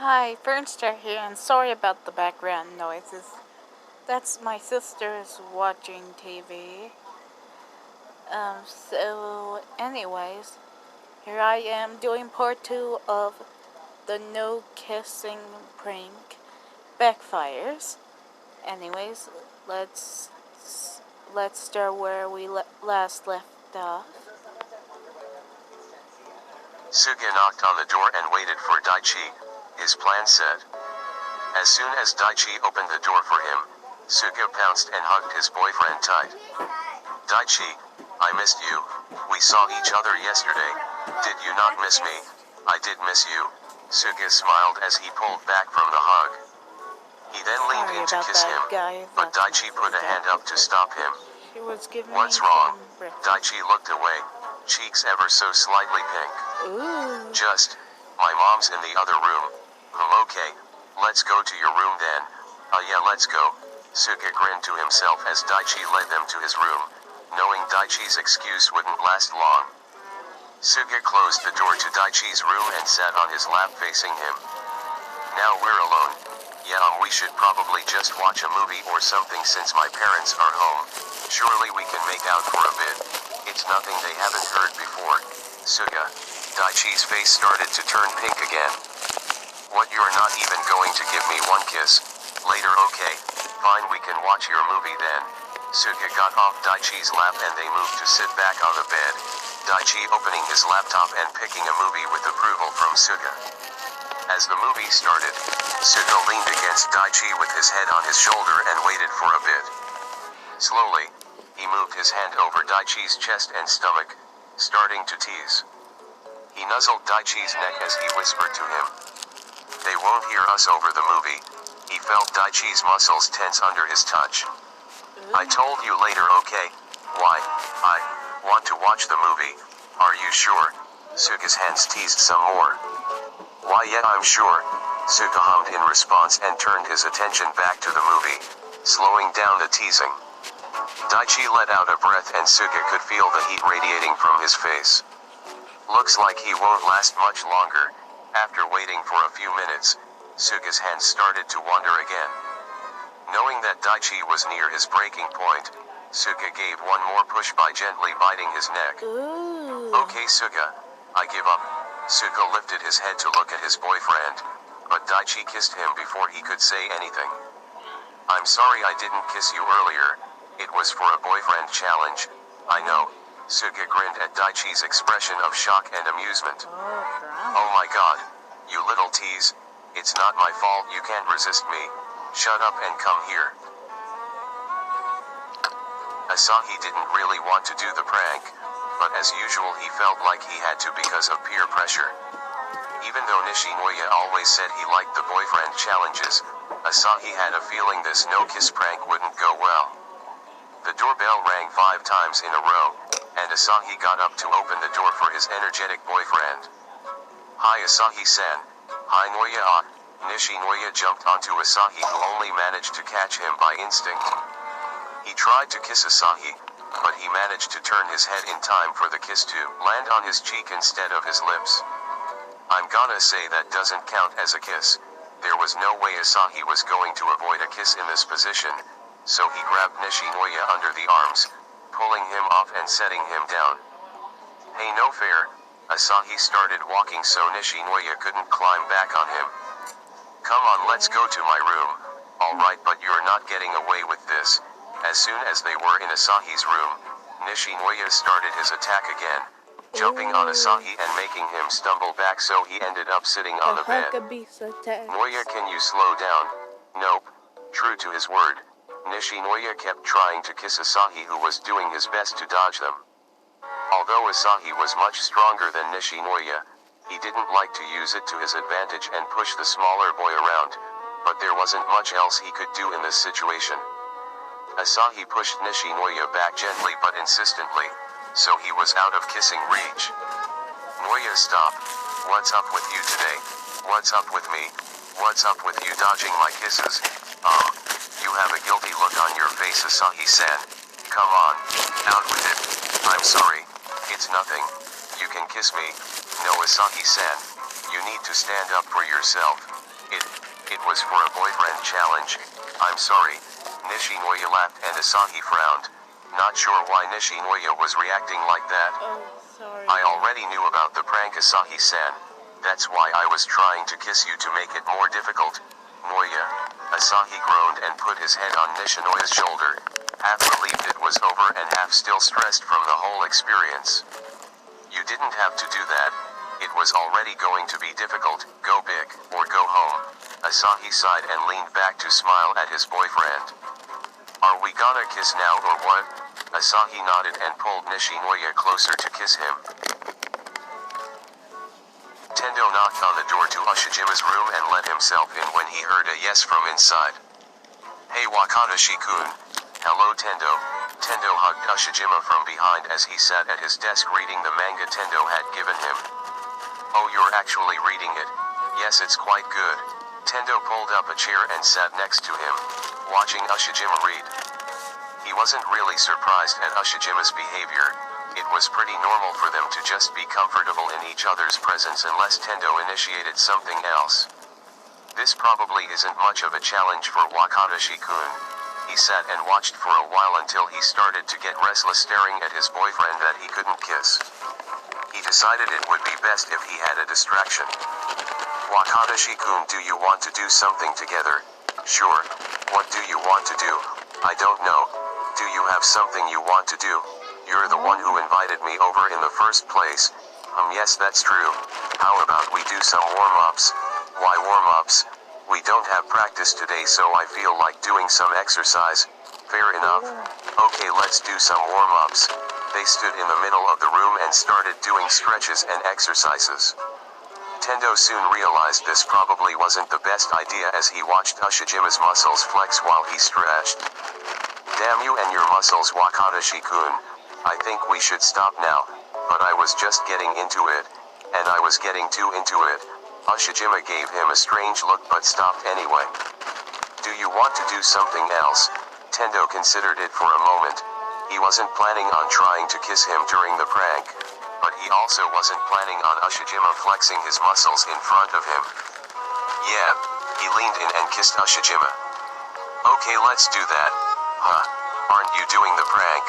Hi, Fernstar here, and sorry about the background noises. That's my sister's watching TV. Anyways, here I am doing part 2 of the no kissing prank backfires. Anyways, let's start where we last left off. Suga knocked on the door and waited for Daichi, his plan said. As soon as Daichi opened the door for him, Suga pounced and hugged his boyfriend tight. Daichi, I missed you. We saw each other yesterday. Did you not miss me? I did miss you. Suga smiled as he pulled back from the hug. He then leaned in to kiss him, but Daichi put a hand up to stop him. What's wrong? Daichi looked away, cheeks ever so slightly pink. Ooh. Just, my mom's in the other room. Okay, let's go to your room then. Yeah, let's go. Suga grinned to himself as Daichi led them to his room, knowing Daichi's excuse wouldn't last long. Suga closed the door to Daichi's room and sat on his lap facing him. Now we're alone. Yeah, we should probably just watch a movie or something since my parents are home. Surely we can make out for a bit. It's nothing they haven't heard before. Suga. Daichi's face started to turn pink again. What, you're not even going to give me one kiss? Later, okay. Fine, we can watch your movie then. Suga got off Daichi's lap and they moved to sit back on the bed. Daichi opening his laptop and picking a movie with approval from Suga. As the movie started, Suga leaned against Daichi with his head on his shoulder and waited for a bit. Slowly, he moved his hand over Daichi's chest and stomach, starting to tease. He nuzzled Daichi's neck as he whispered to him. They won't hear us over the movie. He felt Daichi's muscles tense under his touch. I told you later, okay? Why, I want to watch the movie. Are you sure? Suga's hands teased some more. Why, yeah, I'm sure. Suga hummed in response and turned his attention back to the movie, slowing down the teasing. Daichi let out a breath and Suga could feel the heat radiating from his face. Looks like he won't last much longer. After waiting for a few minutes, Suga's hands started to wander again. Knowing that Daichi was near his breaking point, Suga gave one more push by gently biting his neck. Ooh. Okay, Suga, I give up. Suga lifted his head to look at his boyfriend, but Daichi kissed him before he could say anything. I'm sorry I didn't kiss you earlier. It was for a boyfriend challenge. I know. Suga grinned at Daichi's expression of shock and amusement. Oh my god. You little tease. It's not my fault you can't resist me. Shut up and come here. Asahi didn't really want to do the prank, but as usual he felt like he had to because of peer pressure. Even though Nishinoya always said he liked the boyfriend challenges, Asahi had a feeling this no-kiss prank wouldn't go well. The doorbell rang 5 times in a row, and Asahi got up to open the door for his energetic boyfriend. Hi Asahi-san. Hi Noya. Nishinoya jumped onto Asahi who only managed to catch him by instinct. He tried to kiss Asahi, but he managed to turn his head in time for the kiss to land on his cheek instead of his lips. I'm gonna say that doesn't count as a kiss. There was no way Asahi was going to avoid a kiss in this position, so he grabbed Nishinoya under the arms, pulling him off and setting him down. Hey, no fair. Asahi started walking so Nishinoya couldn't climb back on him. Come on, let's go to my room. Alright, but you're not getting away with this. As soon as they were in Asahi's room, Nishinoya started his attack again, jumping on Asahi and making him stumble back so he ended up sitting on the bed. Noya, can you slow down? Nope. True to his word, Nishinoya kept trying to kiss Asahi who was doing his best to dodge them. Although Asahi was much stronger than Nishinoya, he didn't like to use it to his advantage and push the smaller boy around, but there wasn't much else he could do in this situation. Asahi pushed Nishinoya back gently but insistently, so he was out of kissing reach. Noya, stop. What's up with you today? What's up with me? What's up with you dodging my kisses? You have a guilty look on your face, Asahi-san. Come on, out with it. I'm sorry. It's nothing. You can kiss me. No, Asahi-san. You need to stand up for yourself. It, it was for a boyfriend challenge. I'm sorry. Nishinoya laughed and Asahi frowned. Not sure why Nishinoya was reacting like that. Oh, sorry. I already knew about the prank, Asahi-san. That's why I was trying to kiss you to make it more difficult. Noya. Asahi groaned and put his head on Nishinoya's shoulder, half relieved it was over and half still stressed from the whole experience. You didn't have to do that. It was already going to be difficult. Go big, or go home. Asahi sighed and leaned back to smile at his boyfriend. Are we gonna kiss now or what? Asahi nodded and pulled Nishinoya closer to kiss him. Tendo knocked on the door to Ushijima's room and let himself in when he heard a yes from inside. Hey Wakatashi-kun. Hello Tendo. Tendo hugged Ushijima from behind as he sat at his desk reading the manga Tendo had given him. Oh, you're actually reading it? Yes, it's quite good. Tendo pulled up a chair and sat next to him, watching Ushijima read. He wasn't really surprised at Ushijima's behavior. It was pretty normal for them to just be comfortable in each other's presence unless Tendo initiated something else. This probably isn't much of a challenge for Wakatashi-kun. He sat and watched for a while until he started to get restless staring at his boyfriend that he couldn't kiss. He decided it would be best if he had a distraction. Wakatashi-kun, do you want to do something together? Sure. What do you want to do? I don't know. Do you have something you want to do? You're the one who invited me over in the first place. Yes, that's true. How about we do some warm-ups? Why warm-ups? We don't have practice today, so I feel like doing some exercise. Fair enough. Okay, let's do some warm-ups. They stood in the middle of the room and started doing stretches and exercises. Tendo soon realized this probably wasn't the best idea as he watched Ushijima's muscles flex while he stretched. Damn you and your muscles, Wakatashi-kun. I think we should stop now, but I was just getting into it, and I was getting too into it. Ushijima gave him a strange look but stopped anyway. Do you want to do something else? Tendo considered it for a moment. He wasn't planning on trying to kiss him during the prank, but he also wasn't planning on Ushijima flexing his muscles in front of him. Yeah, he leaned in and kissed Ushijima. Okay, let's do that. Huh, aren't you doing the prank?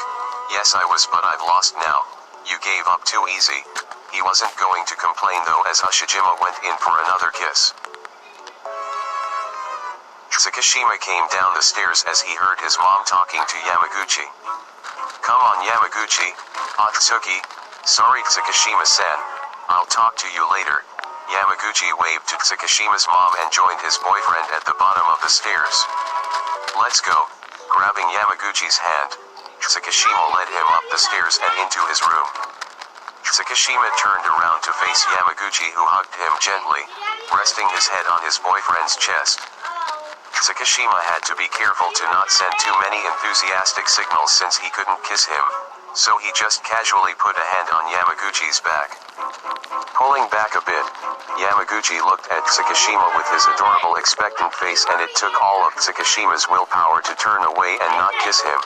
Yes, I was, but I've lost now. You gave up too easy. He wasn't going to complain though as Ushijima went in for another kiss. Tsukishima came down the stairs as he heard his mom talking to Yamaguchi. Come on Yamaguchi. Atsuki. Sorry Tsukishima-san. I'll talk to you later. Yamaguchi waved to Tsukishima's mom and joined his boyfriend at the bottom of the stairs. Let's go. Grabbing Yamaguchi's hand, Tsukishima led him up the stairs and into his room. Tsukishima turned around to face Yamaguchi, who hugged him gently, resting his head on his boyfriend's chest. Tsukishima had to be careful to not send too many enthusiastic signals since he couldn't kiss him, so he just casually put a hand on Yamaguchi's back. Pulling back a bit, Yamaguchi looked at Tsukishima with his adorable expectant face, and it took all of Tsukishima's willpower to turn away and not kiss him.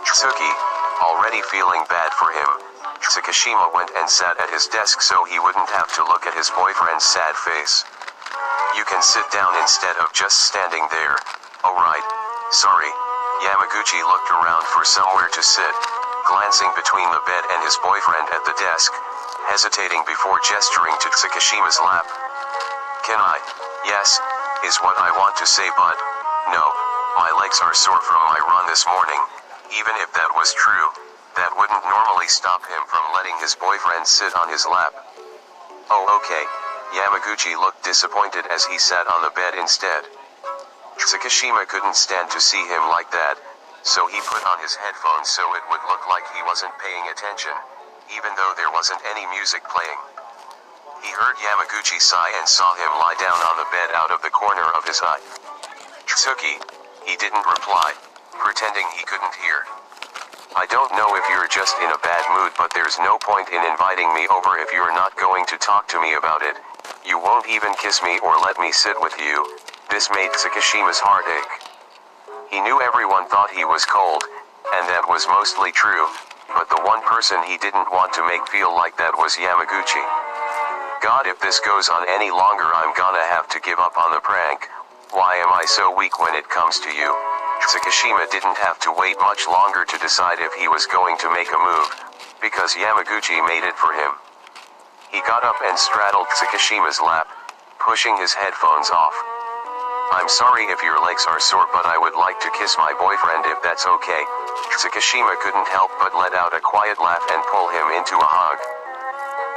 Tsuki, already feeling bad for him, Tsukishima went and sat at his desk so he wouldn't have to look at his boyfriend's sad face. You can sit down instead of just standing there. Oh right, sorry. Yamaguchi looked around for somewhere to sit, glancing between the bed and his boyfriend at the desk, hesitating before gesturing to Tsukishima's lap. Can I? Yes, is what I want to say, but no, my legs are sore from my run this morning. Even if that was true, that wouldn't normally stop him from letting his boyfriend sit on his lap. Oh okay. Yamaguchi looked disappointed as he sat on the bed instead. Tsukishima couldn't stand to see him like that, so he put on his headphones so it would look like he wasn't paying attention, even though there wasn't any music playing. He heard Yamaguchi sigh and saw him lie down on the bed out of the corner of his eye. Tsuki, he didn't reply, pretending he couldn't hear. I don't know if you're just in a bad mood, but there's no point in inviting me over if you're not going to talk to me about it. You won't even kiss me or let me sit with you. This made Tsukishima's heart ache. He knew everyone thought he was cold, and that was mostly true, but the one person he didn't want to make feel like that was Yamaguchi. God, if this goes on any longer, I'm gonna have to give up on the prank. Why am I so weak when it comes to you? Tsukishima didn't have to wait much longer to decide if he was going to make a move, because Yamaguchi made it for him. He got up and straddled Tsukishima's lap, pushing his headphones off. I'm sorry if your legs are sore, but I would like to kiss my boyfriend if that's okay. Tsukishima couldn't help but let out a quiet laugh and pull him into a hug.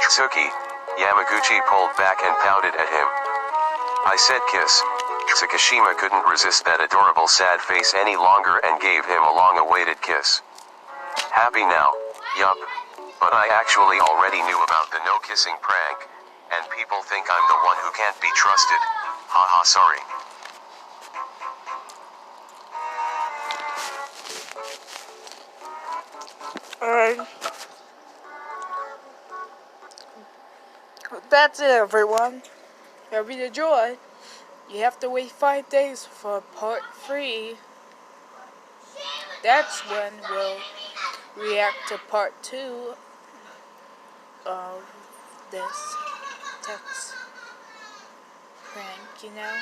Tsuki, Yamaguchi pulled back and pouted at him. I said kiss. Tsukishima couldn't resist that adorable sad face any longer and gave him a long-awaited kiss. Happy now? Yup. But I actually already knew about the no-kissing prank, and people think I'm the one who can't be trusted. Haha, sorry. Alright. That's it, everyone. Hope you enjoyed. You have to wait 5 days for part 3. That's when we'll react to part 2 of this text prank, you know?